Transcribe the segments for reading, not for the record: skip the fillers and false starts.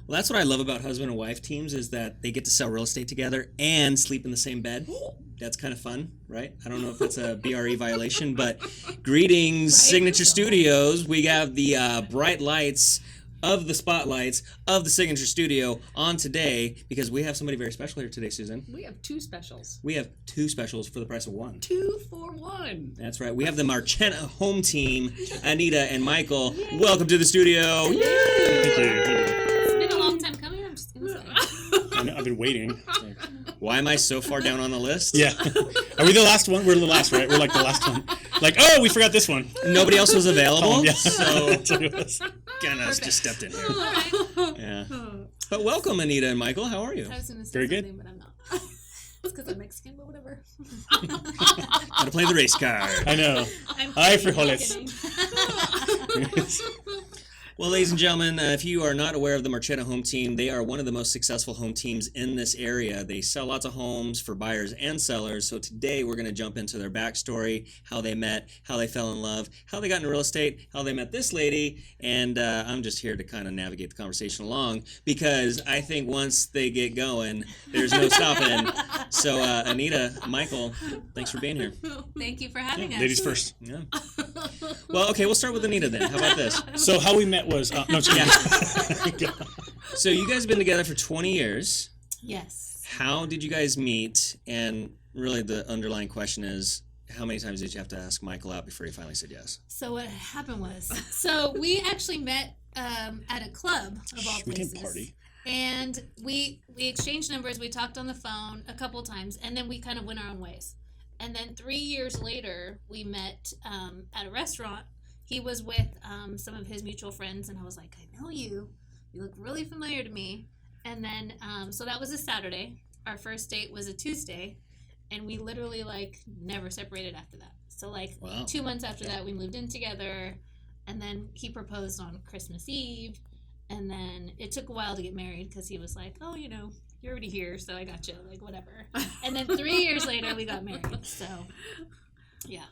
Well, that's what I love about husband and wife teams is that they get to sell real estate together and sleep in the same bed. That's kind of fun, right? I don't know if that's a BRE violation, but greetings, Signature Studios. We have the bright lights of the spotlights of the Signature Studio on today because we have somebody very special here today, Susan. We have 2 specials. We have 2 specials for the price of 1. 2 for 1. That's right. We have the Marchena Home Team, Anita and Michael. Yay. Welcome to the studio. Yay. Thank you. It's been a long time coming, I'm just going to say. I know, I've been waiting. Why am I so far down on the list? Yeah. Are we the last one? We're the last, right? We're like the last one. Like, oh, we forgot this one. Nobody else was available, Yeah. so kind of just stepped in here. All right. Yeah. But welcome, Anita and Michael. How are you? I was going to say Very good. something, but I'm not. It's because I'm Mexican, but whatever. Gotta play the race card. I know. I'm Ay, kidding, I'm frijoles. kidding. Well, ladies and gentlemen, if you are not aware of the Marchena Home Team, they are one of the most successful home teams in this area. They sell lots of homes for buyers and sellers. So today we're going to jump into their backstory, how they met, how they fell in love, how they got into real estate, how they met this lady, and I'm just here to kind of navigate the conversation along because I think once they get going, there's no stopping. So Anita, Michael, thanks for being here. Thank you for having us. Ladies first. Yeah. Well, okay, we'll start with Anita then. How about this? So how we met was, no, just kidding. So you guys have been together for 20 years. Yes. How did you guys meet? And really the underlying question is, how many times did you have to ask Michael out before he finally said yes? So what happened was, we actually met at a club of all We places. didn't party. And we exchanged numbers. We talked on the phone a couple times, and then we kind of went our own ways. And then 3 years later, we met at a restaurant. He was with some of his mutual friends, and I was like, I know you. You look really familiar to me. And then, so that was a Saturday. Our first date was a Tuesday, and we literally, never separated after that. So, Wow. 2 months after that, we moved in together, and then he proposed on Christmas Eve. And then it took a while to get married because he was like, oh, you're already here, so I got you, whatever. And then 3 years later, we got married. So, yeah.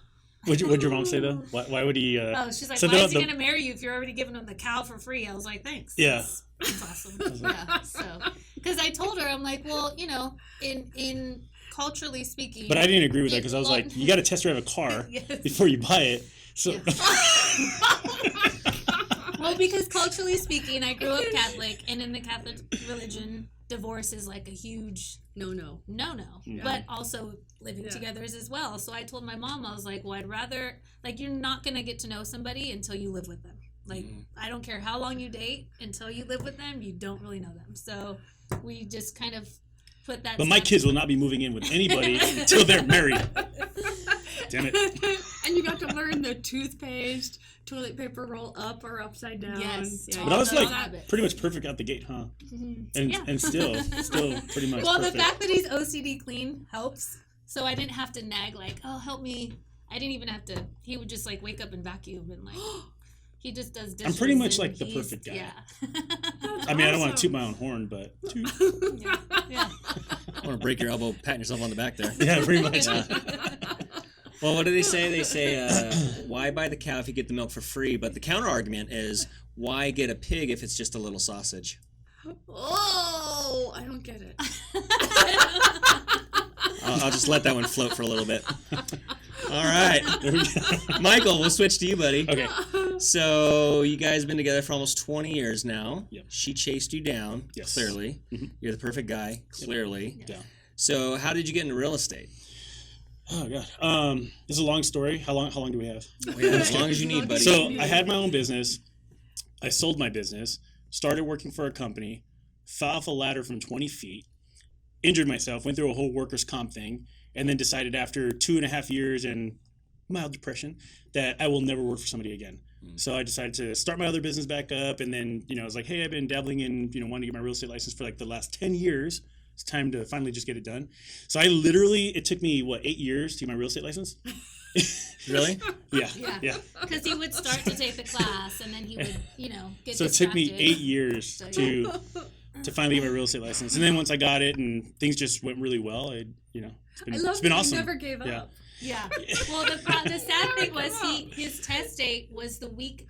What'd your mom say, though? Why would he... She's like, so why is he going to marry you if you're already giving him the cow for free? I was like, thanks. Yeah. That's awesome. Yeah. So, because I told her, I'm like, well, in culturally speaking... But I didn't agree with that because I was like, you got to test drive a car Yes. before you buy it. So... Well, because culturally speaking, I grew up Catholic, and in the Catholic religion, divorce is a huge no. Yeah. But also living together is as well. So I told my mom, I was like, well, I'd rather, you're not going to get to know somebody until you live with them. I don't care how long you date, until you live with them, you don't really know them. So we just kind of put that. But my kids will not be moving in with anybody until they're married. Damn it. And you got to learn the toothpaste, toilet paper roll up or upside down. Yes. Yeah. But I was those habits. pretty much perfect out the gate, huh? Mm-hmm. And still pretty much Well, perfect. the fact that he's OCD clean helps. So I didn't have to nag oh, help me. I didn't even have to. He would just wake up and vacuum and he just does dishes. I'm pretty much and the perfect guy. Yeah. I mean, I don't want to toot my own horn, but yeah. I want to break your elbow, patting yourself on the back there. yeah, pretty much. Yeah. Well, what do they say? They say, why buy the cow if you get the milk for free? But the counter argument is, why get a pig if it's just a little sausage? Oh, I don't get it. I'll just let that one float for a little bit. All right. Michael, we'll switch to you, buddy. Okay. So you guys have been together for almost 20 years now. Yep. She chased you down, Yes. clearly. Mhm. You're the perfect guy, clearly. Yeah. So how did you get into real estate? Oh god. This is a long story. How long do we have? We have as long as you need, buddy. So I had my own business. I sold my business. Started working for a company. Fell off a ladder from 20 feet. Injured myself. Went through a whole workers' comp thing, and then decided after 2.5 years and mild depression that I will never work for somebody again. So I decided to start my other business back up, and then I was like, hey, I've been dabbling in wanting to get my real estate license for the last 10 years. It's time to finally just get it done. So it took me 8 years to get my real estate license. Really? Yeah. Yeah. Because he would start to take the class, and then he would, get So it took me distracted. 8 years to finally get my real estate license. And then once I got it and things just went really well, it's been I love awesome. that you never gave Yeah. up. Yeah. Well, the sad thing was his test date was the week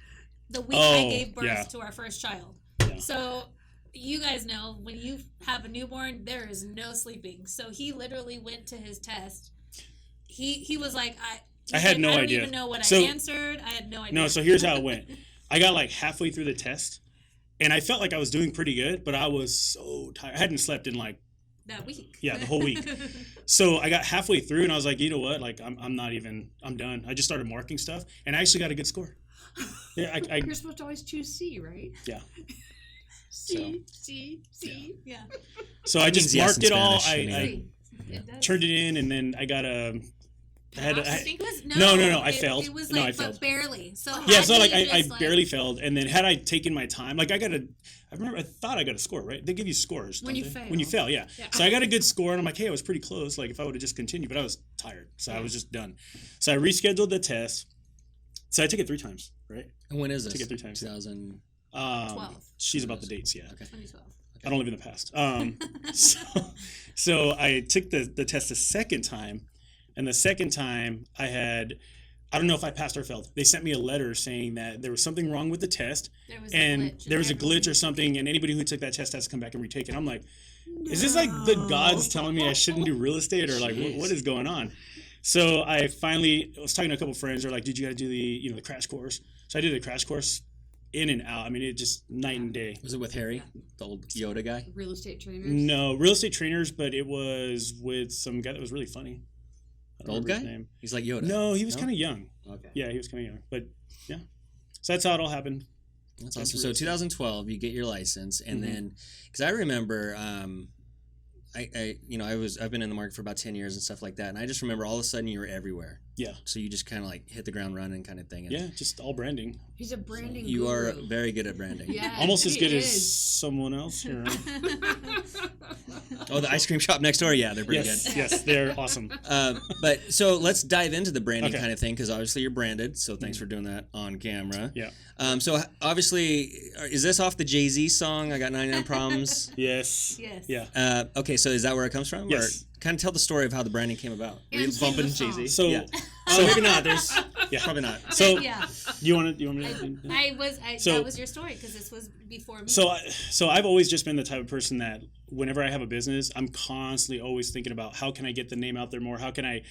I Oh, gave birth yeah. to our first child. Yeah. So you guys know when you have a newborn, there is no sleeping. So he literally went to his test. He was like, I had no I don't idea. even know what So- I answered. I had no idea. No, so here's how it went. I got like halfway through the test, and I felt like I was doing pretty good, but I was so tired. I hadn't slept in like, that week. yeah, the whole week. So I got halfway through, and I was like, you know what? Like, I'm done. I just started marking stuff, and I actually got a good score. Yeah, You're supposed to always choose C, right? yeah. C, C. Yeah. So I just means yes marked in it all. Spanish, I See, it does. turned it in, and then I got a. I had I think it was no, I failed. It was No, like, I failed. but barely. So Yeah, had so like he I just, barely failed, and then had I taken my time, like I thought I got a score, right? They give you scores When don't you they? fail. When you fail, yeah. Yeah. So I got a good score, and I'm like, hey, I was pretty close. Like if I would have just continued, but I was tired, so I was just done. So I rescheduled the test. So I took it 3 times, right? And when is this? Took it 3 times. 2000. 12. She's about the dates, yeah. Okay. 2012. I don't live in the past. So I took the test a second time, and the second time I don't know if I passed or failed. They sent me a letter saying that there was something wrong with the test, There was and a glitch. there was a glitch or something, and anybody who took that test has to come back and retake it. I'm like, is this like the gods telling me I shouldn't do real estate, or like what is going on? So I finally was talking to a couple friends. They're like, "Dude, you got to do the crash course." So I did the crash course, in and out. I mean, it just night and day. Was it with Harry, the old Yoda guy? Real estate trainers. No, real estate trainers, but it was with some guy that was really funny. I The don't old remember guy? his name. He's like Yoda. No, he was kind of young. Okay. Yeah, he was kind of young. But yeah, so that's how it all happened. That's That's awesome. real So estate. 2012, you get your license, and Mhm. then because I remember, I've been in the market for about 10 years and stuff like that, and I just remember all of a sudden you were everywhere. Yeah, So you just kind of like hit the ground running kind of thing. And yeah, just all branding. He's a branding You are guru. very good at branding. Yeah, Almost as he good as is. someone else. Here. Oh, the ice cream shop next door. Yeah, they're pretty Yes, good. yes, they're awesome. But so let's dive into the branding Okay. kind of thing because obviously you're branded. So thanks for doing that on camera. Yeah. So obviously, is this off the Jay-Z song? I got 99 problems. Yes. Yes. Yeah. Okay, so is that where it comes from? Yes. Or kind of tell the story of how the branding came about. And Were you sing bumping the song. Jay-Z? So, yeah. Oh, maybe not. There's yeah. probably not. So, Yeah. you want me to? So- that was your story because this was before me. So I've always just been the type of person that whenever I have a business, I'm constantly always thinking about how can I get the name out there more? How can I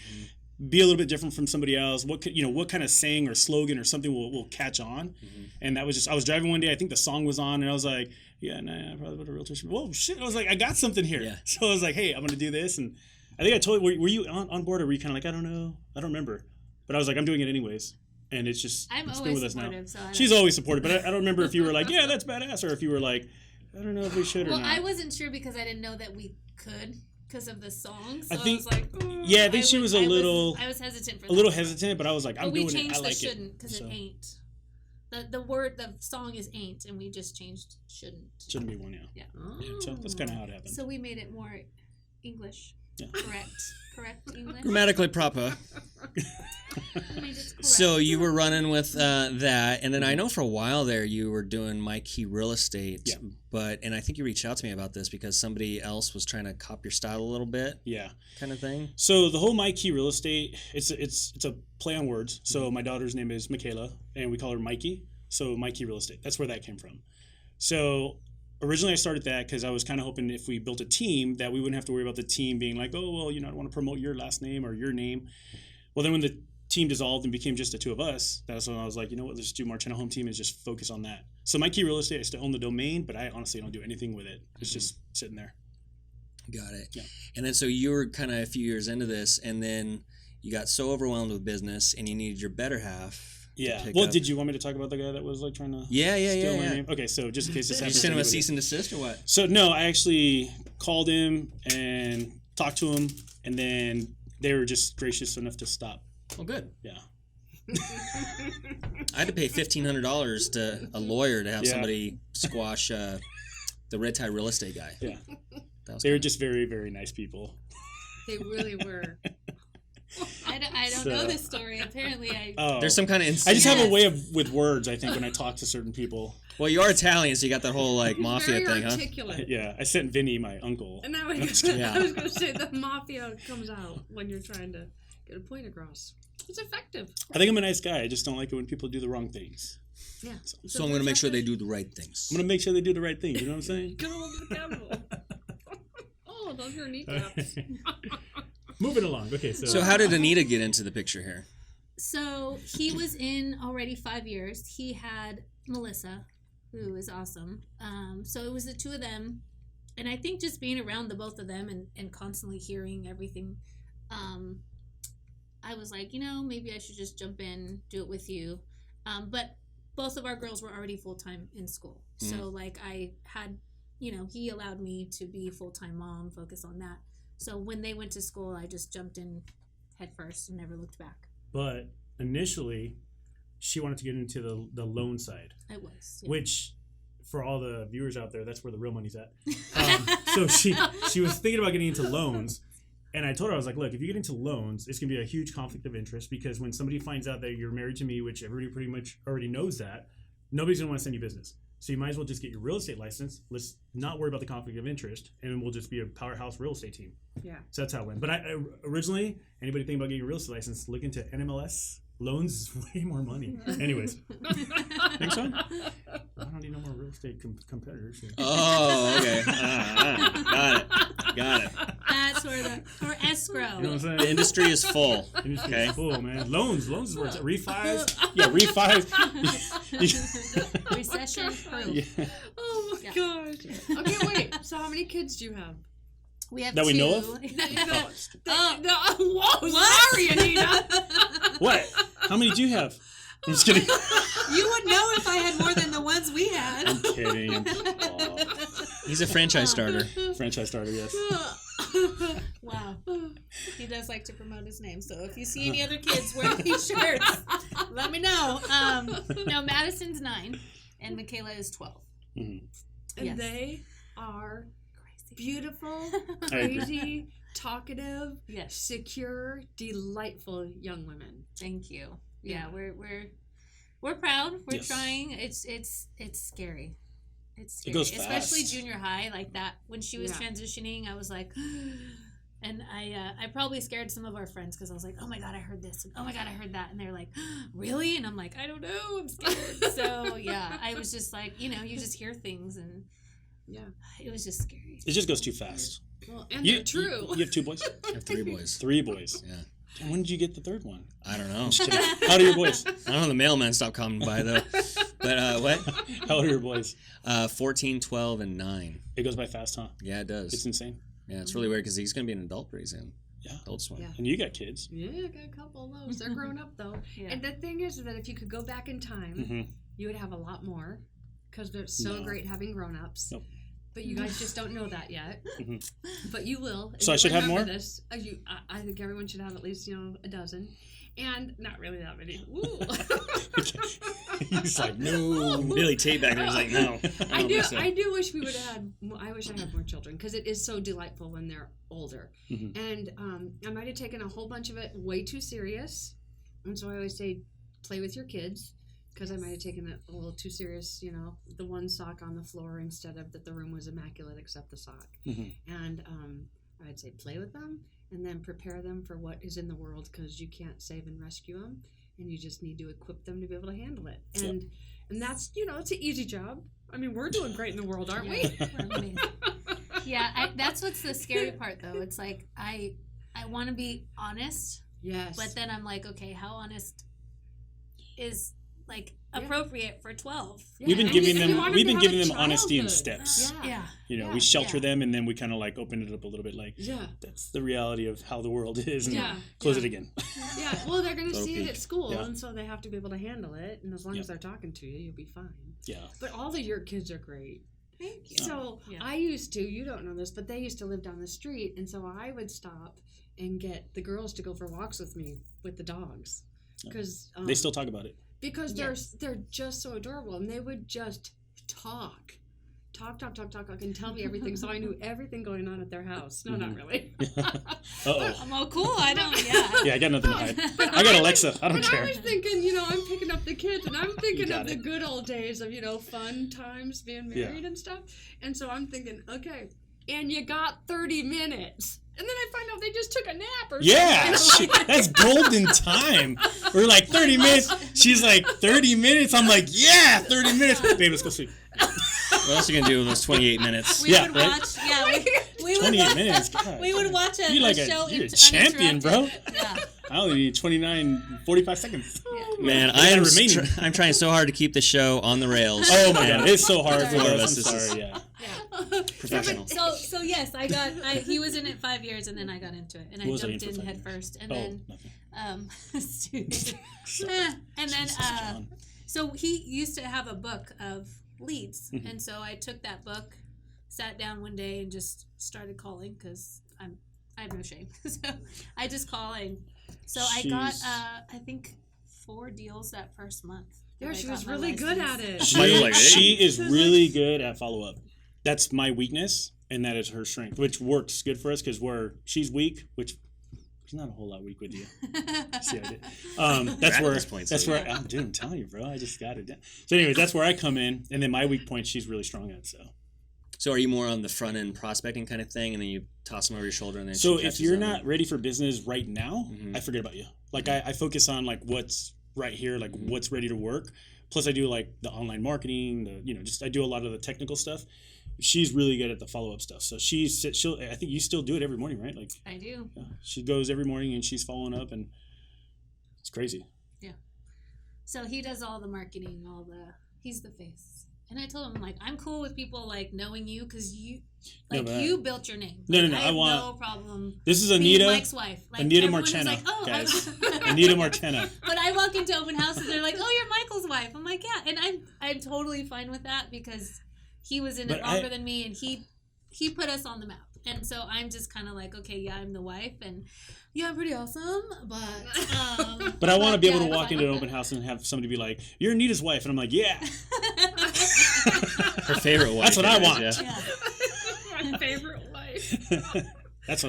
be a little bit different from somebody else? What kind of saying or slogan or something will catch on? Mm-hmm. And that was just, I was driving one day, I think the song was on, and I was like, yeah, nah, I probably would have Realtors. Whoa, shit. I was like, I got something here. Yeah. So I was like, hey, I'm going to do this. And I think I told you, were you on board, or were you kind of like, I don't know. I don't remember. But I was like, I'm doing it anyways. And it's just, I'm it's been always with us now. supportive. So I don't- She's always supportive, but I don't remember if you were like, yeah, that's badass, or if you were like, I don't know if we should or Well, not. I wasn't sure because I didn't know that we could because of the song. So I think- was like, yeah, I think she was a little hesitant for a little that. hesitant, but I was like, I'm But we doing it. changed I the like shouldn't it. because So, it ain't. The song is ain't, and we just changed shouldn't. shouldn't be one, yeah. Yeah. Oh. So that's kind of how it happened. So we made it more English. Yeah. Correct English. Grammatically proper. We made it correct. So you were running with that, and then I know for a while there you were doing My Key Real Estate. Yeah. And I think you reached out to me about this because somebody else was trying to copy your style a little bit, Yeah. kind of thing. So the whole My Key Real Estate, it's a play on words. So my daughter's name is Michaela, and we call her Mikey. So My Key Real Estate. That's where that came from. So originally I started that because I was kind of hoping if we built a team that we wouldn't have to worry about the team being like, oh, well, I don't want to promote your last name or your name. Well, then when the team dissolved and became just the two of us, that's when I was like, you know what, let's do Marchena Home Team and just focus on that. So My Key Real Estate, I still own the domain, but I honestly don't do anything with it. It's just sitting there. Got it. Yeah. And then so you were kind of a few years into this, and then you got so overwhelmed with business, and you needed your better half. to Yeah. pick Well, up. did you want me to talk about the guy that was like trying to Yeah, steal my yeah. name? Okay, so just in case this Did you happens. send him a to anybody. cease and desist or what? So no, I actually called him and talked to him, and then they were just gracious enough to stop. Oh, good. Yeah. I had to pay $1,500 to a lawyer to have Yeah. somebody squash the red tie real estate guy. Yeah. That was They were just very, very nice people. They really were. I don't So- know this story. Apparently, I. Oh. There's some kind of I just have a Yes. way with words, I think, when I talk to certain people. Well, you are Italian, so you got that whole like mafia Very thing, huh? articulate. Yeah, I sent Vinny, my uncle. And that was, Yeah. I was going to say the mafia comes out when you're trying to get a point across. It's effective. I think I'm a nice guy. I just don't like it when people do the wrong things. Yeah. So I'm going to make sure they do the right things. I'm gonna make sure they do the right thing. You know what I'm saying? Go over the camel. Oh, those are kneecaps. Moving along. Okay, So how did Anita get into the picture here? So he was in already 5 years. He had Melissa, who is awesome. So it was the two of them. And I think just being around the both of them and constantly hearing everything, I was like, maybe I should just jump in, do it with you. But both of our girls were already full-time in school. So like I had, he allowed me to be a full-time mom, focus on that. So when they went to school, I just jumped in head first and never looked back. But initially, she wanted to get into the loan side, I was. which, for all the viewers out there, that's where the real money's at. So she was thinking about getting into loans, and I told her, I was like, look, if you get into loans, it's going to be a huge conflict of interest, because when somebody finds out that you're married to me, which everybody pretty much already knows that, nobody's going to want to send you business. So you might as well just get your real estate license. Let's not worry about the conflict of interest, and we'll just be a powerhouse real estate team. Yeah. So that's how it went. But I originally, anybody thinking about getting a real estate license, look into NMLS. Loans is way more money. Anyways. Think so? I don't need no more real estate competitors here. Oh, okay. Got it. That's or escrow. You know what I'm saying? The industry is full. Industry Okay. is full, man. Loans is where it's at. Refis. Yeah, refis. Recession proof. Yeah. Oh my gosh. Okay, wait. So how many kids do you have? We have That two. we know of? Whoa, sorry, Anita. What? How many do you have? I'm just kidding. You would know if I had more than the ones we had. I'm kidding. Oh. He's a franchise starter. Franchise starter, yes. Wow. He does like to promote his name. So if you see any other kids wearing these shirts, let me know. No, Madison's 9 and Michaela is 12. Mm-hmm. And Yes. they are Crazy. beautiful, I agree. crazy, talkative, Yes. secure, delightful young women. Thank you. Yeah, Yeah. we're proud. We're Yes. trying. It's scary. It's scary. goes Especially fast. junior high, like that. When she was Yeah. transitioning, I was like, and I probably scared some of our friends because I was like, oh my god, I heard this, and oh my god, I heard that, and they're like, really? And I'm like, I don't know, I'm scared. So yeah, I was just like, you just hear things, and Yeah. it was just scary. It just goes too fast. Well, and they're true. You have 2 boys? I have 3 boys. 3 boys. Yeah. And when did you get the 3rd one? I don't know. Just kidding. How old are your boys? I don't know. The mailman stopped coming by though. But what? How old are your boys? 14, 12, and 9. It goes by fast, huh? Yeah, it does. It's insane. Yeah, it's really weird because he's going to be an adult pretty soon. Yeah. Adult swim. Yeah. And you got kids. Yeah, I got a couple of those. They're grown up though. Yeah. And the thing is that if you could go back in time, Mm-hmm. you would have a lot more because they're so No. great having grown ups. Nope. But you guys just don't know that yet. Mhm. But you will. and So I you should have remember more? This. I think everyone should have at least a dozen, and not really that many. Ooh. He's like, no. Billy Tate back there was like, no. I don't do. think so. I do wish we would have had. I wish I had more children because it is so delightful when they're older. Mhm. And I might have taken a whole bunch of it way too serious, and so I always say, play with your kids, because I might have taken it a little too serious. The one sock on the floor instead of that the room was immaculate except the sock. Mhm. And I'd say play with them and then prepare them for what is in the world, because you can't save and rescue them, and you just need to equip them to be able to handle it. And that's it's an easy job. I mean, we're doing great in the world, aren't we? We're amazing. Yeah, that's what's the scary part though. It's like I want to be honest, Yes. but then I'm like, okay, how honest is like Yeah. appropriate for 12? Yeah, We've been and giving you them want we've to been have giving a them honesty in childhood. steps. Yeah. We shelter Yeah. them, and then we kind of like open it up a little bit, like Yeah. that's the reality of how the world is, and Yeah. close Yeah. it again. Yeah. Well, they're going to Little see it peek. at school, Yeah. and so they have to be able to handle it. And as long Yeah. as they're talking to you, you'll be fine. Yeah. But all of your kids are great. Thank you. So Yeah. I used to, you don't know this, but they used to live down the street, and so I would stop and get the girls to go for walks with me with the dogs, because They still talk about it. because Yes. they're just so adorable, and they would just talk, and tell me everything, so I knew everything going on at their house. No, not really. Uh-oh. I'm all cool. I don't. Yeah. Yeah, I got nothing to hide. But I got was- Alexa. I don't but care. I was thinking, I'm picking up the kids, and I'm thinking got of the it. good old days of, fun times being Yeah. married and stuff. And so I'm thinking, okay, and you got 30 minutes. And then I find out they just took a nap or Yeah, something. shit, that's golden time. We're like 30 minutes. She's like, 30 minutes? I'm like, yeah, 30 minutes. Babe, let's go sleep. What else are you gonna do in those 28 minutes? We Yeah, would right? watch. Yeah, we would 28 minutes? God. we would watch a, You're like a show. you're a champion, bro. Yeah. I only need 45 seconds. Man, I I'm got remaining. I'm trying so hard to keep the show on the rails. Oh my And God, it's so hard for Four of us. us, I'm this is- sorry, yeah. Professional. So yes, he was in it 5 years, and then I got into it, and I What was I jumped in for in 5 head years? first, and Oh, then nothing. stupid. And then Jesus, John. so he used to have a book of leads, Mhm. and so I took that book, sat down one day, and just started calling because I have no shame. So I just calling. So I got She's- I think 4 deals that first month. that Yeah, I she got was my really good license. at it. Michael's She, like, she hey. is really good at follow up. That's my weakness, and that is her strength, which works good for us because she's weak, which there's not a whole lot weak with you. See, I did. That's At where this point, that's so where I'm telling you, bro. I just got it. So, anyways, that's where I come in, and then my weak point she's really strong at. So are you more on the front end prospecting kind of thing, and then you toss them over your shoulder, and then So she if catches you're them? not ready for business right now, Mhm. I forget about you. Like I focus on like what's right here, like what's ready to work. Plus I do like the online marketing, I do a lot of the technical stuff. She's really good at the follow up stuff. So she'll I think you still do it every morning, right? Like I do. yeah, she goes every morning and she's following up, and it's crazy. So he does all the marketing, he's the face. And I told him, like, I'm cool with people, like, knowing you because you built your name. No, Like, no, I I have want- no problem This is being Anita. Mike's wife. Like, Anita everyone is Marchena, like, oh, guys. Anita Marchena. But I walk into open houses, they're like, oh, you're Michael's wife. I'm like, yeah. And I'm totally fine with that because he was in it But I- longer than me, and he put us on the map. And so I'm just kind of like, okay, yeah, I'm the wife, and yeah, I'm pretty awesome, but But I want to be able to yeah, walk I'm into an fine. open house and have somebody be like, "You're Anita's wife," and I'm like, "Yeah." her favorite wife? That's what I it is, want. yeah. Yeah. My favorite wife. That's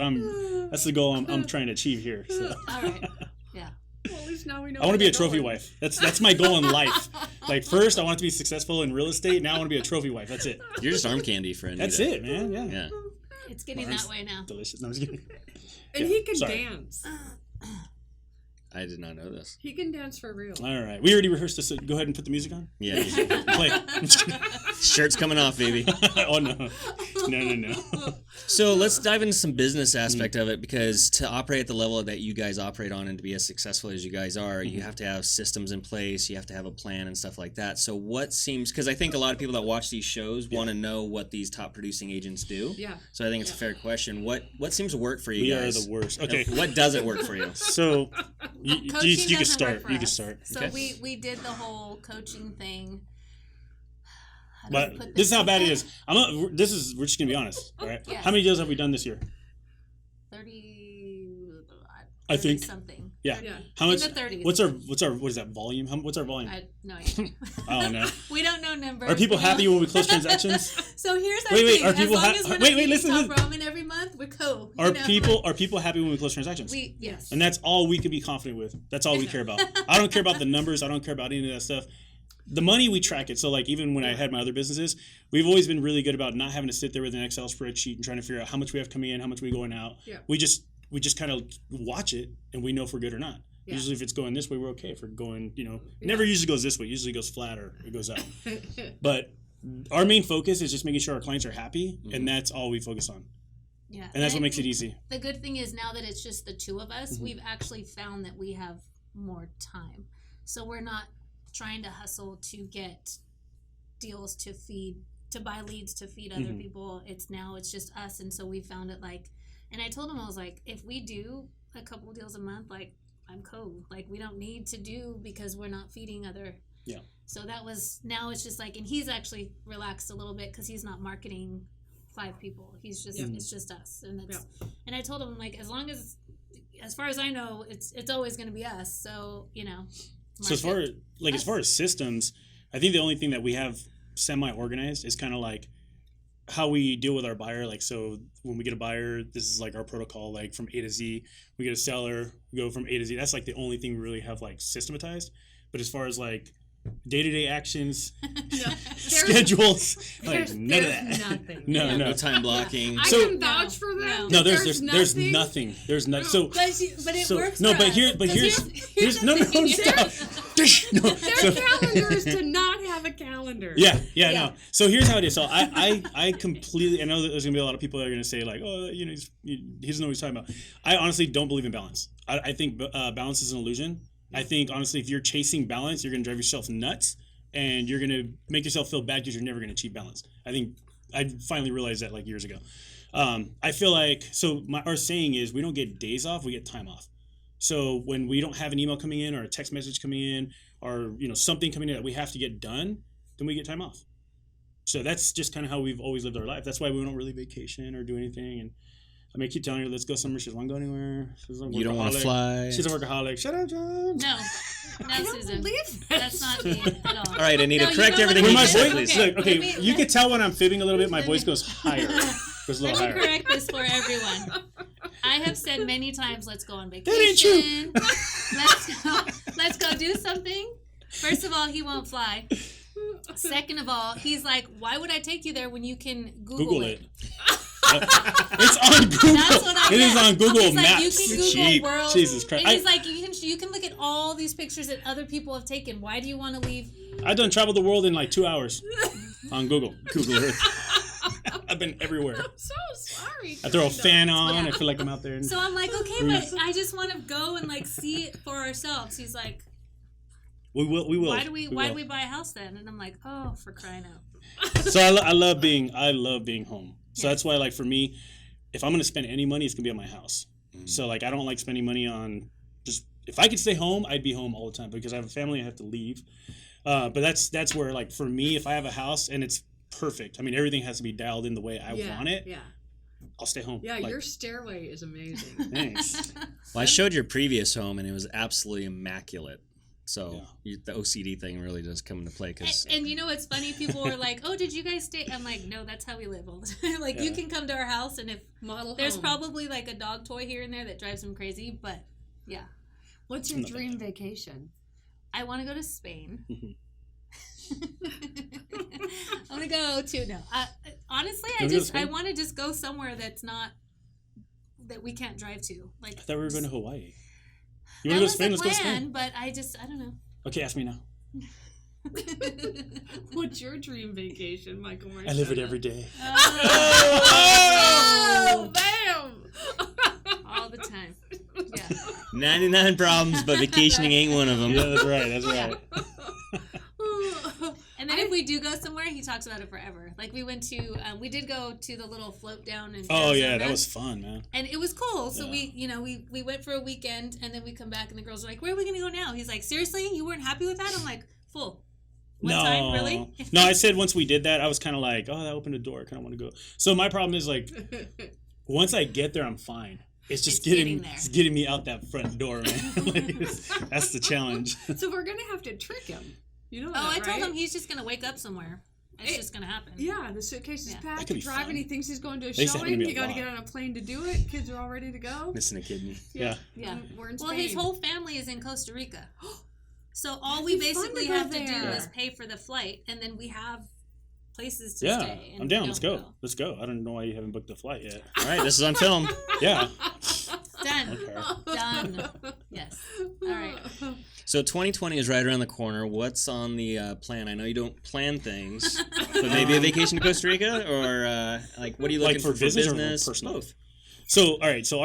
the goal I'm trying to achieve here. So. All right. Yeah. Well, at least now we know. I want to be a where trophy they're wife. That's my goal in life. Like first, I want to be successful in real estate. Now I want to be a trophy wife. That's it. You're just arm candy for Anita. That's it, man. Yeah. Yeah. It's getting Mine's that way now. Delicious. No, I'm just kidding. And Yeah, he can sorry. dance. I did not know this. He can dance for real. All right, we already rehearsed this. So go ahead and put the music on. Yeah. you should. Play. I'm just kidding. Shirt's coming off, baby. Oh no. So let's dive into some business aspect of it, because to operate at the level that you guys operate on and to be as successful as you guys are, you have to have systems in place, you have to have a plan and stuff like that. So what seems, because I think a lot of people that watch these shows want to know what these top producing agents do. Yeah. So I think it's a fair question. What seems to work for you We guys? are the worst. Okay. And what doesn't work for you? So you Coaching can doesn't start. work for You can us. start. So Okay. we did the whole coaching thing. How do I But put this is how bad it is. We're just gonna be honest. All right. Yeah. How many deals have we done this year? 30, I think. something. Yeah. Yeah. How much? In the 30s. What is that volume? What's our volume? No idea. Oh no. We don't know numbers. Are people we don't- happy when we close transactions? So here's our Wait, thing. are people as long ha- as we're wait, not wait, getting listen, top listen. ramen every month, we're cool. Are you know? people happy when we close transactions? Yes. And that's all we can be confident with. That's all we care about. I don't care about the numbers. I don't care about any of that stuff. The money, we track it. So like even when I had my other businesses, we've always been really good about not having to sit there with an Excel spreadsheet and trying to figure out how much we have coming in, how much we going out. Yeah. We just kind of watch it and we know if we're good or not. Yeah. Usually if it's going this way, we're okay. If we're going, it never usually goes this way. It usually goes flat or it goes up. But our main focus is just making sure our clients are happy, and that's all we focus on. Yeah. And that's I what makes it think easy. The good thing is now that it's just the two of us, Mm-hmm. we've actually found that we have more time. So we're not trying to hustle to get deals to buy leads to feed other Mhm. people. It's just us. And so we found it and I told him, I was like, if we do a couple deals a month, like I'm cool. Like we don't need to do because we're not feeding other. Yeah. So now it's just and he's actually relaxed a little bit because he's not marketing 5 people. He's just, it's just us. And and I told him as long as far as I know, it's always going to be us. So, So as far as systems, I think the only thing that we have semi-organized is kind of like how we deal with our buyer. Like, so when we get a buyer, this is like our protocol, like from A to Z. We get a seller, we go from A to Z. That's like the only thing we really have like systematized. But as far as like day-to-day actions, schedules, like none of that. There's nothing. No. No time blocking. I So- can vouch for that. No, there's nothing. There's nothing. So But it so works no, for but us. here's 'Cause here's the no thing. stop. No, Their calendar is to not have a calendar. Yeah, no. So here's how it is. So I completely, I know that there's gonna be a lot of people that are gonna say like, oh, you know, he doesn't know what he's talking about. I honestly don't believe in balance. I think balance is an illusion. I think honestly, if you're chasing balance, you're gonna drive yourself nuts, and you're gonna make yourself feel bad because you're never gonna achieve balance. I think I finally realized that like years ago. I feel like our saying is we don't get days off, we get time off. So when we don't have an email coming in or a text message coming in or something coming in that we have to get done, then we get time off. So that's just kind of how we've always lived our life. That's why we don't really vacation or do anything. And I mean, I keep telling her, let's go somewhere. She doesn't want to go anywhere. You don't want to fly. She's a workaholic. Shut up, John. No, I don't Susan. believe That's not me at all. All right, Anita, No, you correct know what? everything When you my said, voice, please. look, okay, you can tell when I'm fibbing a little bit. My Let voice me- goes higher. Goes a Let little me higher. correct this for everyone. I have said many times, let's go on That ain't vacation. Let's go do something. First of all, he won't fly. Second of all, he's like, why would I take you there when you can Google it? It's on Google. That's what I It is meant. on Google He's like, Maps. you can Google Cheap. world. Jesus Christ. And he's like, you can look at all these pictures that other people have taken. Why do you want to leave? I've done travel the world in like 2 hours on Google. Google Earth. I've been everywhere. I'm so sorry. I throw a Trina. fan on. I feel like I'm out there. So I'm like, okay, but I just want to go and like see it for ourselves. He's like, We will. why do we will. buy a house then? And I'm like, oh, for crying out. So I love being home. So Yeah. that's why, like, for me, if I'm gonna spend any money, it's gonna be on my house. So like, I don't like spending money on just. If I could stay home, I'd be home all the time because I have a family. I have to leave. But that's where, like, for me, if I have a house and it's perfect, I mean, everything has to be dialed in the way I want it. Yeah. I'll stay home. Yeah, Like, your stairway is amazing. thanks. Well, I showed your previous home, and it was absolutely immaculate. So Yeah. the OCD thing really does come into play because And you know what's funny? People were like, "Oh, did you guys stay?" I'm like, "No, that's how we live all the time. Like, you Yeah. can come to our house, and if Model there's home. probably like a dog toy here and there that drives him crazy, but yeah, What's your dream vacation? I want to go to Spain. I want to go to honestly, You wanna go to Spain? I want to just go somewhere that's not that we can't drive to. Like, I thought we were going to Hawaii. You that want to go to was Spain? the Let's go to plan, Spain. but I don't know. Okay, ask me now. What's your dream vacation, Michael Marchena? I live it every day. Oh, bam! All the time. Yeah. 99 problems, but vacationing ain't one of them. Yeah, that's right. That's right. And then if we do go somewhere, he talks about it forever. Like we went to, we did go to the little float down in Oh yeah, Arizona, that was fun, man. and it was cool. So Yeah. we went for a weekend, and then we come back, and the girls are like, "Where are we gonna go now?" He's like, "Seriously, you weren't happy with that?" I'm like, "Full. One time, really?" No, I said once we did that, I was kind of like, oh, that opened a door. I kind of want to go. So my problem is like, once I get there, I'm fine. It's just It's getting there. it's getting me out that front door, man. Like, that's the challenge. So we're gonna have to trick him. You know Oh, that, I told right? him he's just gonna wake up somewhere. It's just gonna happen. Yeah, the suitcase is Yeah. packed. That could be Driving, fun. he thinks he's going to a They used to happen to showing. be a You got to lot. get on a plane to do it. Kids are all ready to go. Missing a kidney. Yeah. Yeah. We're in Well, Spain. his whole family is in Costa Rica. So all That'd we be fun to basically go have to do there. is pay for the flight, and then we have places to Yeah, stay. and I'm down. we Let's don't go. Let's go. I don't know why you haven't booked the flight yet. All right, this is on film. Yeah. Done. Okay. Done. Yes. All right. So 2020 is right around the corner. What's on the plan? I know you don't plan things, but maybe a vacation to Costa Rica, or like what are you looking Like for for business or for business? personal? Both. So, all right. So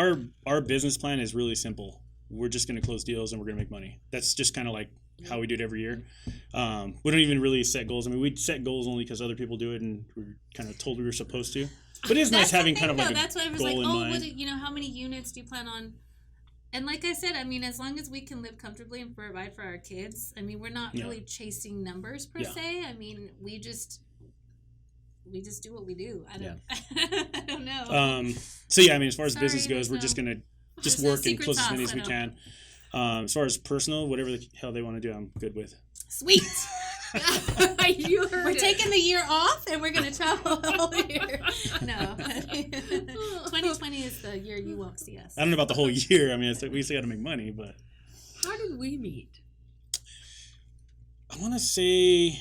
our business plan is really simple. We're just going to close deals and we're going to make money. That's just kind of like how we do it every year. We don't even really set goals. I mean, we set goals only because other people do it, and we're kind of told we were supposed to. But it is nice That's the having thing, kind of like though. a That's why I was goal like, in oh, mind. how many units do you plan on? And like I said, I mean, as long as we can live comfortably and provide for our kids, I mean, we're not Yeah. really chasing numbers per Yeah. se. I mean, we just do what we do. I don't, Yeah. I don't know. So yeah, I mean, as far as Sorry, business goes, we're no. just gonna just There's no work and secret close as sauce, many as I we don't- can. As far as personal, whatever the hell they want to do, I'm good with. Sweet. You heard We're it. taking the year off, and we're gonna travel the whole year. No, 2020 is the year you won't see us. I don't know about the whole year. I mean, we still got to make money, but How did we meet? I want to say.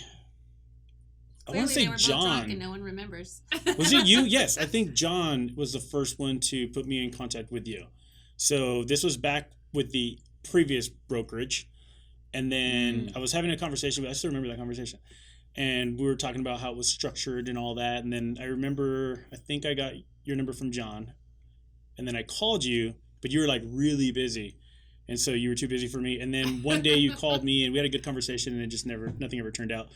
I want Clearly to say they were both drunk John. and no one remembers. Was it you? Yes, I think John was the first one to put me in contact with you. So this was back with the previous brokerage, And then I was having a conversation, but I still remember that conversation. And we were talking about how it was structured and all that. And then I remember, I think I got your number from John. And then I called you, but you were like really busy. And so you were too busy for me. And then one day you called me and we had a good conversation and it just nothing ever turned out.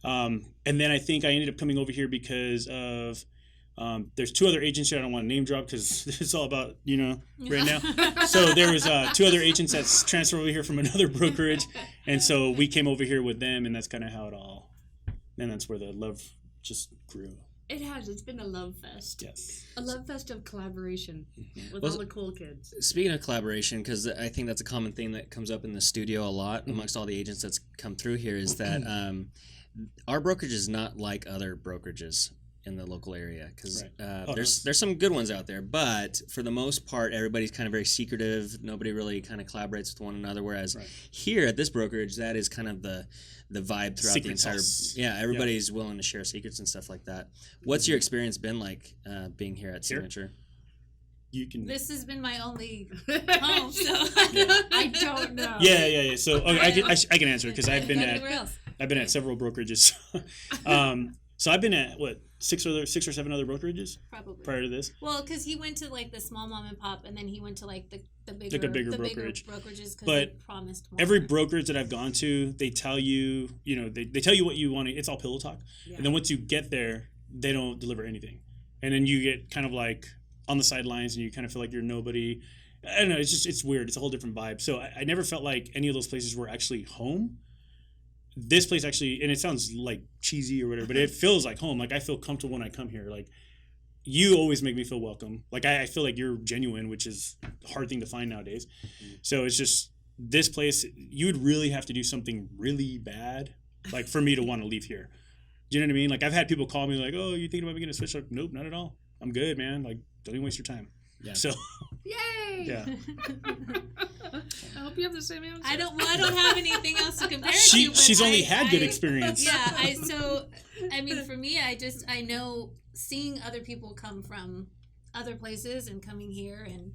And then I think I ended up coming over here because of, there's 2 other agents here. I don't want to name drop because it's all about, right now. So there was 2 other agents that's transferred over here from another brokerage. And so we came over here with them and that's kind of how it all, and that's where the love just grew. It has. It's been a love fest. Yes. A love fest of collaboration with all the cool kids. Speaking of collaboration, because I think that's a common thing that comes up in the studio a lot amongst all the agents that's come through here, is that our brokerage is not like other brokerages in the local area, because there's some good ones out there, but for the most part everybody's kind of very secretive. Nobody really kind of collaborates with one another, whereas here at this brokerage, that is kind of the vibe throughout Secret the entire sauce. Everybody's willing to share secrets and stuff like that. What's your experience been like being here at Signature? You can. This has been my only home, so I don't know. Yeah. So I can answer it because I've been anywhere else. at several brokerages. So I've been at 6 or 7 other brokerages Probably. prior to this. Well, because he went to like the small mom and pop, and then he went to like the bigger, Like a bigger the brokerage. bigger brokerages because But they promised more. Every brokerage that I've gone to, they tell you, they tell you what you want. It's all pillow talk. Yeah. And then once you get there, they don't deliver anything. And then you get kind of like on the sidelines and you kind of feel like you're nobody. I don't know. It's weird. It's a whole different vibe. So I never felt like any of those places were actually home. This place actually, and it sounds like cheesy or whatever, but it feels like home. Like I feel comfortable when I come here. Like you always make me feel welcome. Like I feel like you're genuine, which is a hard thing to find nowadays. So it's just this place, you would really have to do something really bad, like for me to want to leave here. Do you know what I mean? Like I've had people call me like, "Oh, you thinking about making a switch?" Like, nope, not at all. I'm good, man. Like don't even waste your time. Yeah. So Yay! yeah. I hope you have the same answer. I don't have anything else to compare it to. But She's only had good experience. Yeah, I mean, for me, I know seeing other people come from other places and coming here, and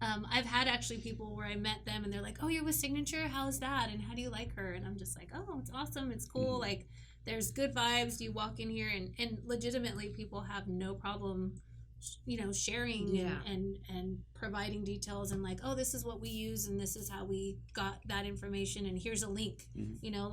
I've had actually people where I met them and they're like, "Oh, you're with Signature? How's that? And how do you like her?" And I'm just like, "Oh, it's awesome. It's cool. Like, there's good vibes. You walk in here, and legitimately, people have no problem." Sharing and providing details and like, oh, this is what we use and this is how we got that information and here's a link. No,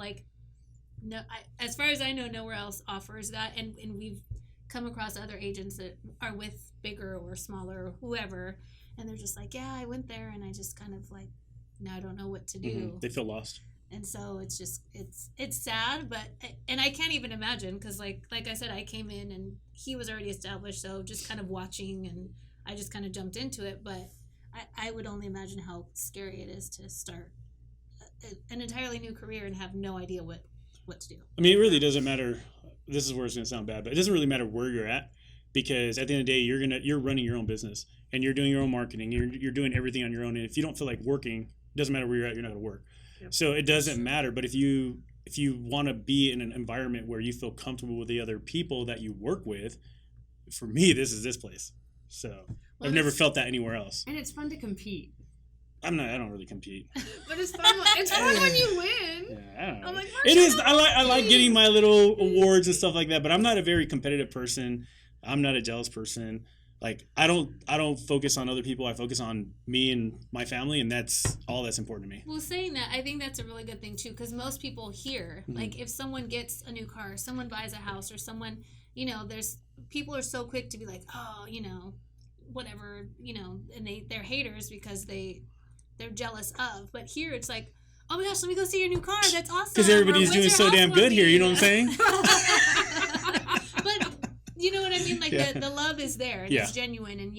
as far as I know, nowhere else offers that, and we've come across other agents that are with bigger or smaller or whoever, and they're just like, yeah, I went there and I just kind of like, now I don't know what to do. They feel lost. And so it's just it's sad, but and I can't even imagine because like I said, I came in and he was already established, so just kind of watching and I just kind of jumped into it. But I would only imagine how scary it is to start an entirely new career and have no idea what to do. I mean, it really doesn't matter. This is where it's going to sound bad, but it doesn't really matter where you're at because at the end of the day, you're running your own business and you're doing your own marketing. You're doing everything on your own, and if you don't feel like working, it doesn't matter where you're at. You're not going to work. Yep. So it doesn't matter. But if you want to be in an environment where you feel comfortable with the other people that you work with, for me, this is this place. So I've never felt that anywhere else. And it's fun to compete. I don't really compete. But it's fun. It's fun when you win. Yeah, I don't know. I'm like, it is. I like getting my little awards and stuff like that. But I'm not a very competitive person. I'm not a jealous person. Like I don't focus on other people. I focus on me and my family, and that's all that's important to me. Well, saying that, I think that's a really good thing too, because most people here, like if someone gets a new car, someone buys a house, or someone, there's people are so quick to be like, oh, whatever, and they're haters because they're jealous of. But here it's like, oh my gosh, let me go see your new car. That's awesome. Because everybody's doing so damn good here. You know what I'm saying? But you know what I mean? Like the love is there and it's genuine. And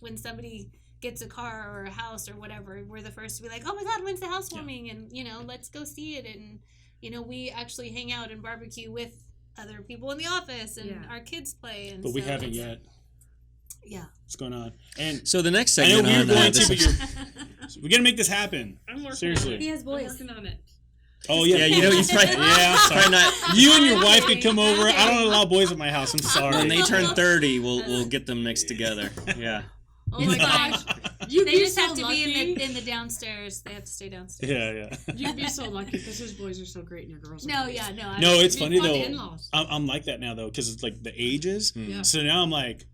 when somebody gets a car or a house or whatever, we're the first to be like, oh my God, when's the housewarming? And let's go see it. And we actually hang out and barbecue with other people in the office, and our kids play. And but we haven't yet. Yeah. What's going on? And so the next I segment know we were going this to, but we got to make this happen. I'm working Seriously. on it. He has boys. I'm working on it. Oh yeah, you probably, sorry. not. You and your wife could come over. I don't allow boys at my house. I'm sorry. When they turn 30, we'll get them mixed together. Yeah. Oh my gosh. You'd They be just so have to lucky. be in the downstairs. They have to stay downstairs. Yeah. You'd be so lucky because his boys are so great and your girls are No, great. yeah, no. No, it's It'd funny be fun though. in-laws. I'm like that now though, because it's like the ages. Yeah. So now I'm like,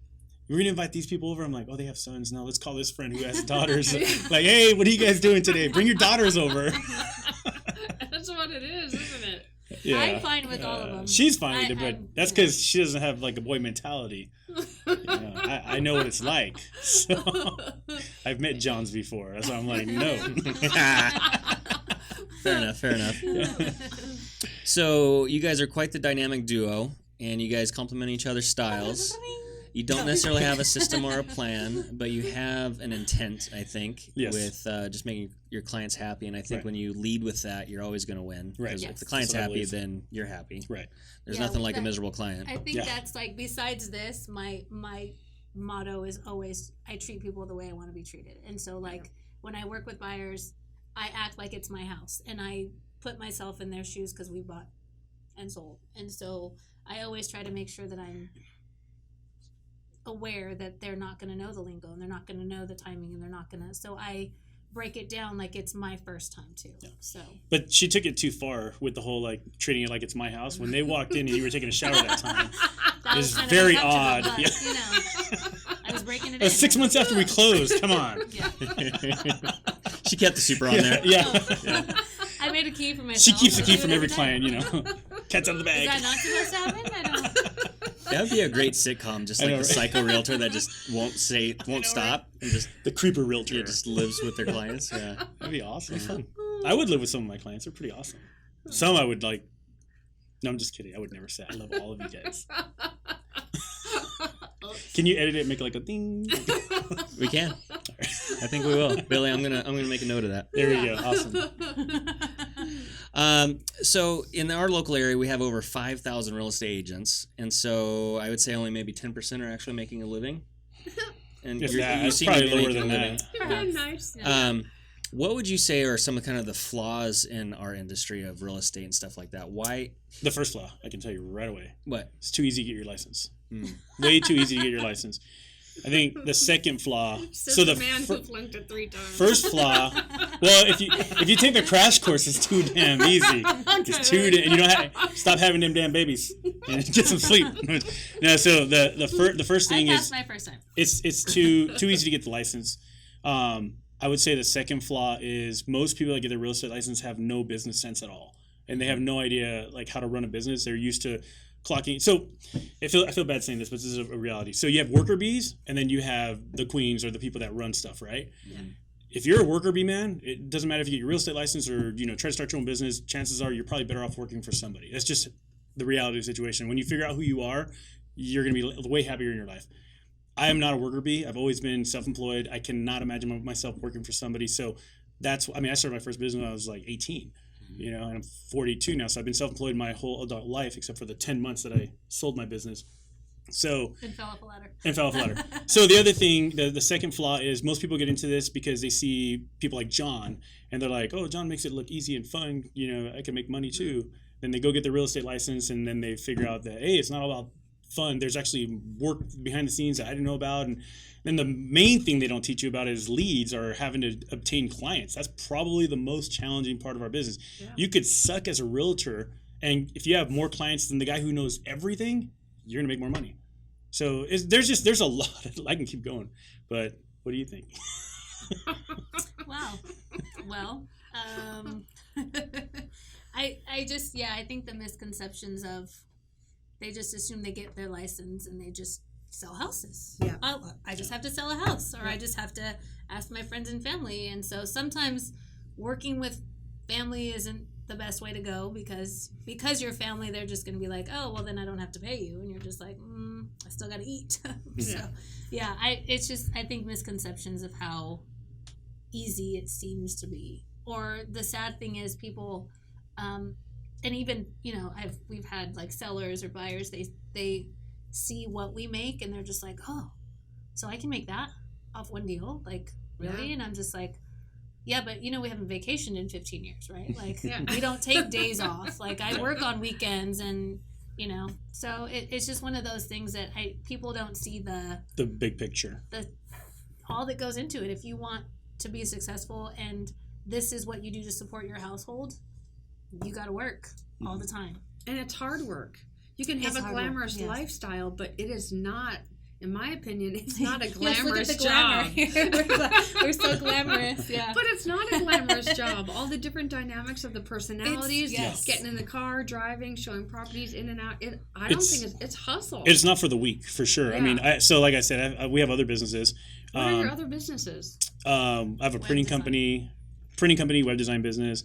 we're gonna invite these people over. I'm like, oh, they have sons. Now let's call this friend who has daughters. Like, hey, what are you guys doing today? Bring your daughters over. That's what it is, isn't it? Yeah. I'm fine with all of them. She's fine with it, but I'm- that's because she doesn't have like a boy mentality. I know what it's like. So I've met Johns before. That's why I'm like, no. Fair enough. So you guys are quite the dynamic duo, and you guys complement each other's styles. You don't necessarily have a system or a plan, but you have an intent, I think, Yes. with just making your clients happy. And I think Right. when you lead with that, you're always going to win. Right. Because Yes. if the client's That's what I happy, believe. then you're happy. Right. There's Yeah, nothing like a that- miserable client. I think Yeah. that's like, besides this, my motto is always, I treat people the way I want to be treated. And so like when I work with buyers, I act like it's my house and I put myself in their shoes because we bought and sold. And so I always try to make sure that I'm aware that they're not going to know the lingo and they're not going to know the timing and they're not going to, so I break it down like it's my first time too. Yeah. So But she took it too far with the whole like treating it like it's my house. When they walked in and you were taking a shower that time, that It's kind of very uncomfortable, odd. but, Yeah. you know, I was breaking it it was in. 6 months after we closed. Come on. Yeah. She kept the super on there. Yeah. I made a key for She myself. keeps the I key do from it every day. client, you know. Cat's out of the Is bag. that not supposed to happen? I don't. That would be a great sitcom, just I like know, the right? psycho realtor that just won't stop and just The creeper realtor. just lives with their clients. Yeah. That'd be awesome. Fun. I would live with some of my clients. They're pretty awesome. Some I would like. No, I'm just kidding. I would never say. I love all of you guys. Can you edit it and make it like a ding? We can. I think we will. Billy, I'm gonna make a note of that. There we go. Awesome. So in our local area, we have over 5,000 real estate agents, and so I would say only maybe 10% are actually making a living. And If you that, it's seem to probably be lower making than a living. that. Very nice. What would you say are some of kind of the flaws in our industry of real estate and stuff like that? Why? The first flaw, I can tell you right away. What? It's too easy to get your license. Hmm. Way too easy to get your license. I think the second flaw. Says So the the man who flunked it 3 times. first flaw. Well, if you take the crash course, it's too damn easy. It's too and you don't stop having them damn babies and get some sleep. No, so the first I thing passed is my first time. it's too easy to get the license. I would say the second flaw is most people that get their real estate license have no business sense at all, and they have no idea like how to run a business. They're used to clocking. So I feel bad saying this, but this is a reality. So you have worker bees, and then you have the queens or the people that run stuff, right? Yeah. If you're a worker bee man, it doesn't matter if you get your real estate license or try to start your own business. Chances are you're probably better off working for somebody. That's just the reality of the situation. When you figure out who you are, you're going to be way happier in your life. I am not a worker bee. I've always been self-employed. I cannot imagine myself working for somebody. So I started my first business when I was like 18, and I'm 42 now. So I've been self-employed my whole adult life, except for the 10 months that I sold my business. So And fell off a ladder. and fell off a ladder. So the other thing, the second flaw is most people get into this because they see people like John, and they're like, oh, John makes it look easy and fun. I can make money too. Then they go get their real estate license, and then they figure out that, hey, it's not all about fun. There's actually work behind the scenes that I didn't know about. And then the main thing they don't teach you about is leads or having to obtain clients. That's probably the most challenging part of our business. Yeah. You could suck as a realtor, and if you have more clients than the guy who knows everything, you're gonna make more money. So there's a lot. I can keep going, but what do you think? Wow. Well, I think the misconceptions of they just assume they get their license and they just sell houses. Yeah. Oh, I just have to sell a house, or I just have to ask my friends and family. And so sometimes working with family isn't the best way to go because you're family, they're just going to be like, oh, well, then I don't have to pay you. And you're just like, I still got to eat. So, yeah, I think misconceptions of how easy it seems to be. Or the sad thing is people, and even, we've had like sellers or buyers, they see what we make and they're just like, oh, so I can make that off one deal? Like, really? Yeah. And I'm just like, yeah, but we haven't vacationed in 15 years, right? Like, Yeah. we don't take days off. Like, I work on weekends and, so it's just one of those things that people don't see The big picture. all that goes into it. If you want to be successful and this is what you do to support your household, you got to work all the time. And it's hard work. You can have It's a hard work, glamorous yes. lifestyle, but it is not, in my opinion, it's not a Yes, look at glamorous the glamour. job. We're so glamorous, yeah. But it's not a glamorous job. All the different dynamics of the personalities, yes. getting in the car, driving, showing properties in and out. I don't think it's hustle. It's not for the weak, for sure. Yeah. I mean, so like I said, we have other businesses. What are your other businesses? I have a printing company, web design business.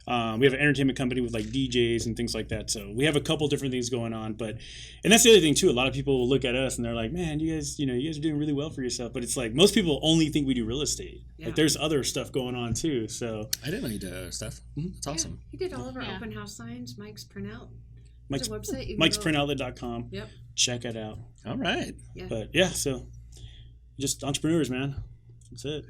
We have an entertainment company with like DJs and things like that. So we have a couple different things going on. And that's the other thing too. A lot of people will look at us and they're like, "Man, you guys are doing really well for yourself." But it's like most people only think we do real estate. Yeah. Like there's other stuff going on too. So I didn't know you did stuff. That's awesome. He did all of our Yeah. open house signs, Mike's printout. Mike's There's a website. You can go- Mike'sPrintOutlet.com. Yep. Check it out. All right. Yeah. But yeah, so just entrepreneurs, man. That's it.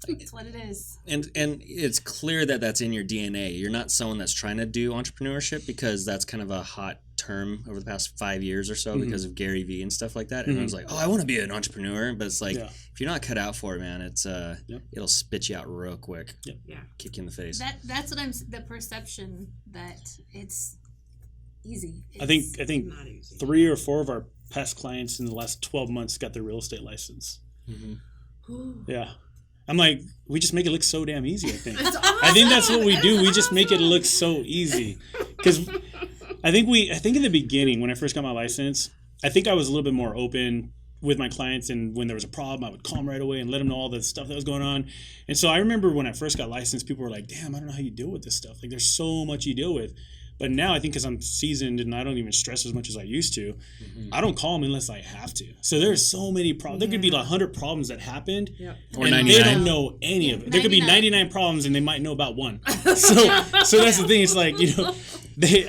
It's what it is. And it's clear that that's in your DNA. You're not someone that's trying to do entrepreneurship because that's kind of a hot term over the past 5 years or so because of Gary Vee and stuff like that. Everyone's like, "Oh, I want to be an entrepreneur," but it's like if you're not cut out for it, man, it's it'll spit you out real quick. Yeah. Kick you in the face. That's what the perception that it's easy. I think Not easy. 3 or 4 of our past clients in the last 12 months got their real estate license. Ooh. Yeah. I'm like, we just make it look so damn easy, I think. That's awesome. I think that's what we do. We just make it look so easy. Because I think in the beginning, when I first got my license, I think I was a little bit more open with my clients. And when there was a problem, I would call them right away and let them know all the stuff that was going on. And so I remember when I first got licensed, people were like, "Damn, I don't know how you deal with this stuff. Like, there's so much you deal with." But now I think because I'm seasoned and I don't even stress as much as I used to, I don't call them unless I have to. So there's so many problems. There could be like 100 problems that happened, Yep. Or and 99. they don't know any of it. There could be 99 problems and they might know about one. So that's the thing. It's like,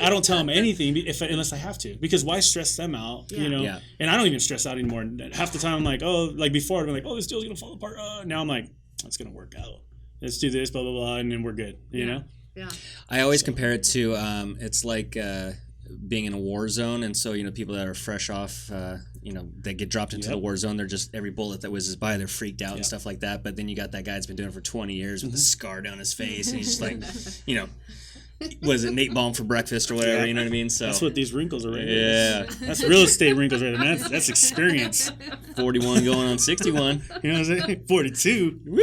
I don't tell them anything unless I have to, because why stress them out? Yeah. And I don't even stress out anymore. Half the time I'm like, oh, like before I'd be like, oh, this deal's gonna fall apart. Now I'm like, it's gonna work out. Let's do this, blah blah blah, and then we're good. You know. Yeah. I always compare it to it's like being in a war zone, and so people that are fresh off, they get dropped into the war zone. They're just every bullet that whizzes by, they're freaked out and stuff like that. But then you got that guy that's been doing it for 20 years with a scar down his face, and he's just like, was it Nate Baum for breakfast or whatever? Yeah. You know what I mean? So That's what these wrinkles are right there. Yeah. That's real estate wrinkles right there. That's experience. 41 going on 61. You know what I'm saying? 42. Woo!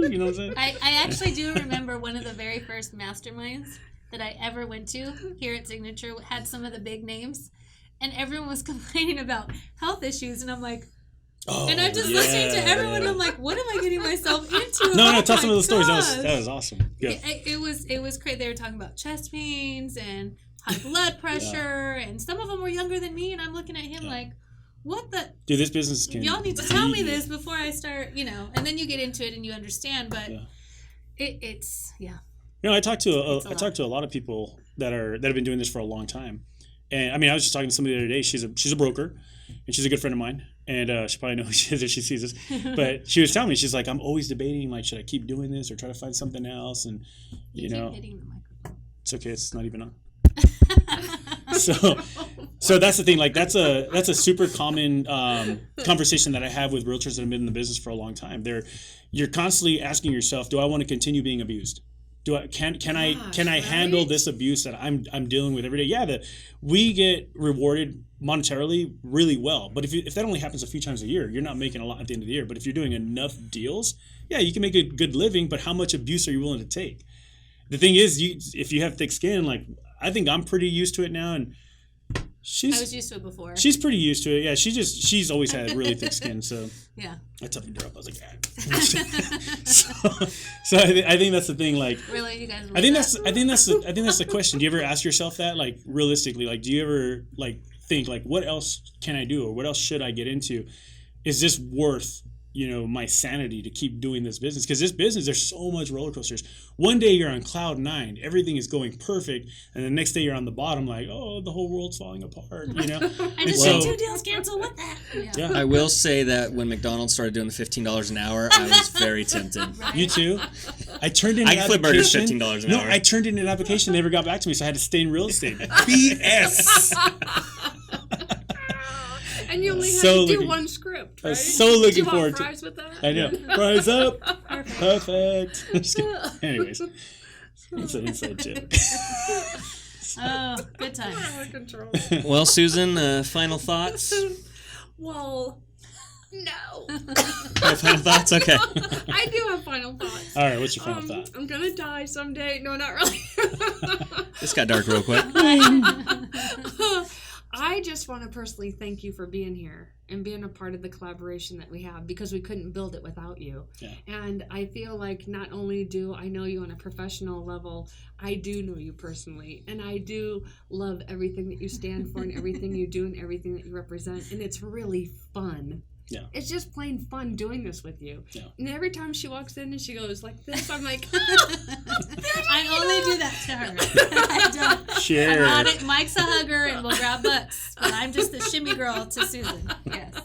You know what I'm saying? I actually do remember one of the very first masterminds that I ever went to here at Signature had some of the big names, and everyone was complaining about health issues, and I'm like, and I'm just listening to everyone, and I'm like, what am I getting myself into? No, Oh tell my some of the stories. gosh. That was awesome. Good. It was crazy. They were talking about chest pains and high blood pressure, and some of them were younger than me, and I'm looking at him like, what the? Dude, this business can. Y'all need to tell me this before I start, and then you get into it and you understand, but it's. I talked to a lot of people that have been doing this for a long time, and I mean, I was just talking to somebody the other day. She's a broker, and she's a good friend of mine, and she probably knows who she is if she sees this. But she was telling me, she's like, I'm always debating, like, should I keep doing this or try to find something else? And You keep hitting the microphone. it's okay, it's not even on. So that's the thing. Like that's a super common conversation that I have with realtors that have been in the business for a long time. You're constantly asking yourself, do I want to continue being abused? Can I handle this abuse that I'm dealing with every day? Yeah, we get rewarded monetarily really well, but if that only happens a few times a year, you're not making a lot at the end of the year. But if you're doing enough deals, yeah, you can make a good living. But how much abuse are you willing to take? The thing is, if you have thick skin, like I think I'm pretty used to it now, and I was used to it before. she's pretty used to it. Yeah, she's always had really thick skin, so yeah. I toughened her up. I was like, so I think that's the thing. Like, Really, you guys? I think that's the question. Do you ever ask yourself that, like, realistically? Like, do you ever like think like, what else can I do, or what else should I get into? Is this worth my sanity to keep doing this business? Because this business, there's so much roller coasters. One day you're on cloud 9, everything is going perfect, and the next day you're on the bottom, like, oh, the whole world's falling apart. I just so, had 2 deals canceled. What the? Yeah. I will say that when McDonald's started doing the $15 an hour, I was very tempted. You too? I turned in an I flip burgers application. $15 an No, hour. I turned in an application. They never got back to me, so I had to stay in real estate. BS. And you only had So to do lucky. one script. I was so looking Do you want forward to. fries with that? I know. Fries up. Perfect. I'm just kidding. Anyways, it's an inside joke. Oh, good times. Out of control. Well, Susan, final thoughts? Well, no. No final thoughts? Okay. I do have final thoughts. All right, what's your final thought? I'm gonna die someday. No, not really. This got dark real quick. I just want to personally thank you for being here and being a part of the collaboration that we have, because we couldn't build it without you. Yeah. And I feel like not only do I know you on a professional level, I do know you personally, and I do love everything that you stand for and everything you do and everything that you represent, and it's really fun. Yeah. It's just plain fun doing this with you. Yeah. And every time she walks in and she goes like this, I'm like, I only do that to her. I don't. Sure. I'm not it. Mike's a hugger and we'll grab butts, but I'm just the shimmy girl to Susan. Yes.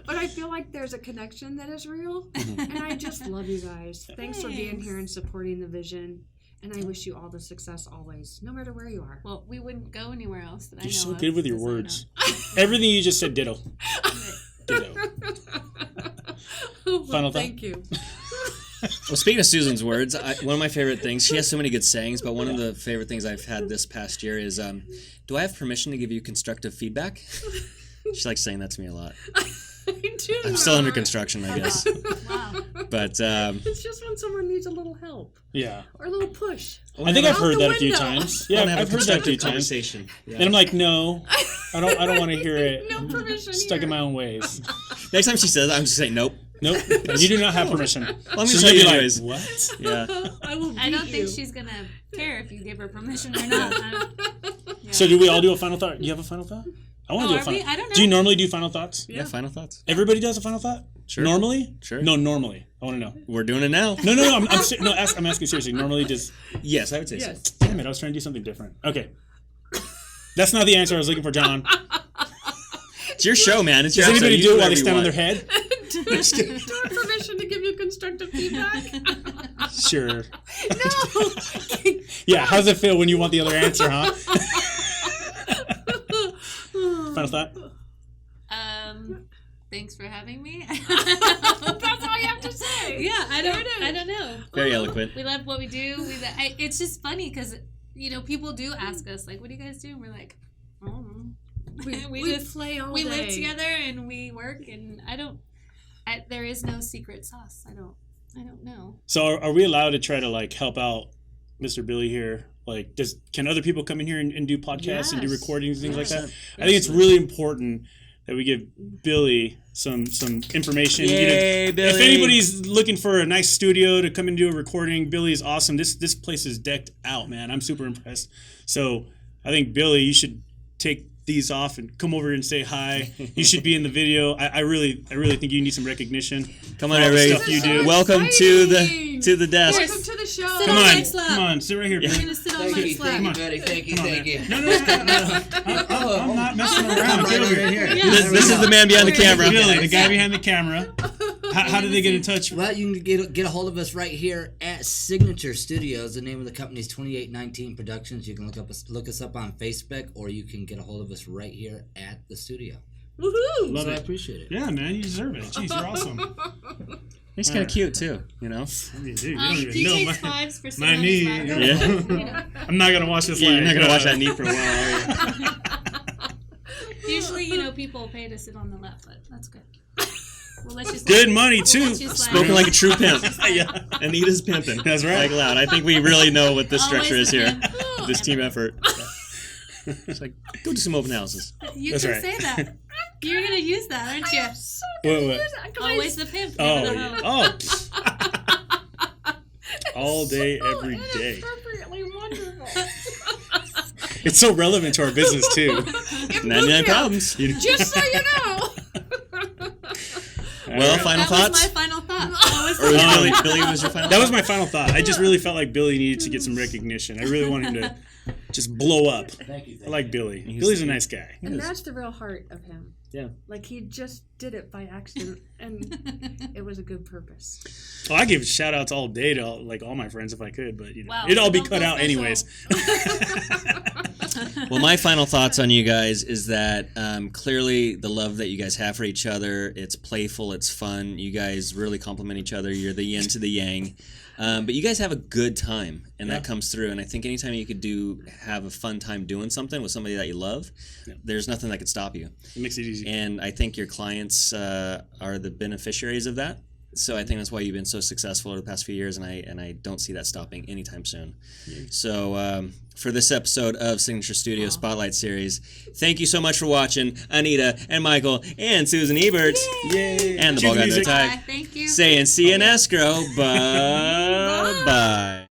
But I feel like there's a connection that is real, and I just love you guys. Thanks for being here and supporting the vision, and I wish you all the success always, no matter where you are. Well, we wouldn't go anywhere else that I know You're so of, good with your because I words. Everything you just said, ditto. Ditto. Well, Final thought? thank you. Well, speaking of Susan's words, one of my favorite things, she has so many good sayings, but one of the favorite things I've had this past year is, do I have permission to give you constructive feedback? She likes saying that to me a lot. I do. I'm still under not. construction, I guess. Wow. But It's just when someone needs a little help Yeah. or a little push. I think I've Out heard the that a few window. times. I Yeah, wanna have I've a heard that a few constructive times. conversation. Yeah. And I'm like, no, I don't want to hear it. No permission. Stuck here. in my own ways. Next time she says, I'm just saying nope. Nope. You do not have permission. Let me So tell she'll you be like, anyways. what? Yeah. I will. I don't beat think you. she's going to care if you give her permission or not. Yeah. So do we all do a final thought? Do you have a final thought? I want to Oh, do a are we? final. I don't know. Do you normally do final thoughts? Yeah, final thoughts? Everybody does a final thought? Sure. Normally? Sure. No, normally. I want to know. We're doing it now. No. I'm asking seriously. Normally, does Yes, I would say Yes. so. damn it? I was trying to do something different. Okay. That's not the answer I was looking for, John. It's your show, man. It's your Does anybody episode. You do it while they whatever stand on you their head? do I have permission to give you constructive feedback? Sure. No. Yeah. How's it feel when you want the other answer, huh? Final thought. Thanks for having me. That's all you have to say. Yeah, I There it is. don't know. Very eloquent. We love what we do. It's just funny because people do ask us like, "What do you guys do?" And we're like, "I don't know." We just play all we day. live together and we work, and there is no secret sauce. I don't know. So are we allowed to try to like help out Mr. Billy here? Like, can other people come in here and do podcasts and do Yes. recordings and things like that? Yes. I think it's really important that we give Billy some information. Yay, Billy. If anybody's looking for a nice studio to come and do a recording, Billy is awesome. This place is decked out, man. I'm super impressed. So I think Billy, you should take these off and come over and say hi. You should be in the video. I really think you need some recognition. Come on, for all the everybody. stuff you do. Welcome exciting. to the desk. Welcome to the show. Sit Come on on, Mike's lap. come on, sit right here. You're Billy. gonna sit on Thank Mike's you, lap. buddy. Thank you, Come on, thank you. No, I'm not messing around. I'm Get over right here. here. Yeah. This is the man behind the camera. Billy, the guy behind the camera. How did they get in touch? Well, you can get a hold of us right here at Signature Studios. The name of the company is 2819 Productions. You can look us up on Facebook, or you can get a hold of us right here at the studio. Woohoo! Love So I it. appreciate it. Yeah, man, you deserve it. Jeez, you're awesome. He's kind of cute too, you know. I mean, dude, you don't even He know takes my fives for my sitting on knee. his lap. Yeah. I'm not gonna watch this. Yeah, you're leg. not gonna watch that knee for a while, are you? Usually, people pay to sit on the lap, but that's good. We'll let you slide. Good money We'll too. let you slide. Spoken like a true pimp. Yeah. Anita's pimping. That's right. Like loud. I think we really know what this Always structure is the here. pimp. This team effort. It's like, go do some open houses. You That's can right. say that. You're gonna use that, aren't you? So What? Always the pimp. Oh, never the yeah. hoe. Oh. All day, every day. Inappropriately wonderful. It's so relevant to our business too. 99 problems. Just so you know. Well, final That thoughts? was my final thought. That was Or the was Billy was your final That was thought? my final thought. I just really felt like Billy needed to get some recognition. I really want him to just blow up. Thank you. I like Billy. He's- Billy's a nice guy. And that's the real heart of him. Yeah. Like he just did it by accident, and it was a good purpose. Well, I give shout outs all day to all my friends if I could, but Wow, it'd all be don't cut feel out special. anyways. Well, my final thoughts on you guys is that clearly the love that you guys have for each other, it's playful, it's fun. You guys really complement each other. You're the yin to the yang. But you guys have a good time, and that comes through. And I think anytime you could have a fun time doing something with somebody that you love, there's nothing that could stop you. It makes it easy. And I think your clients are the beneficiaries of that. So I think that's why you've been so successful over the past few years, and I don't see that stopping anytime soon. So for this episode of Signature Studio Spotlight Series, thank you so much for watching, Anita and Michael and Susan Ebert. Yay! And the Cue ball guy music. tag. Thank you. Saying see you in escrow. Bye. Bye.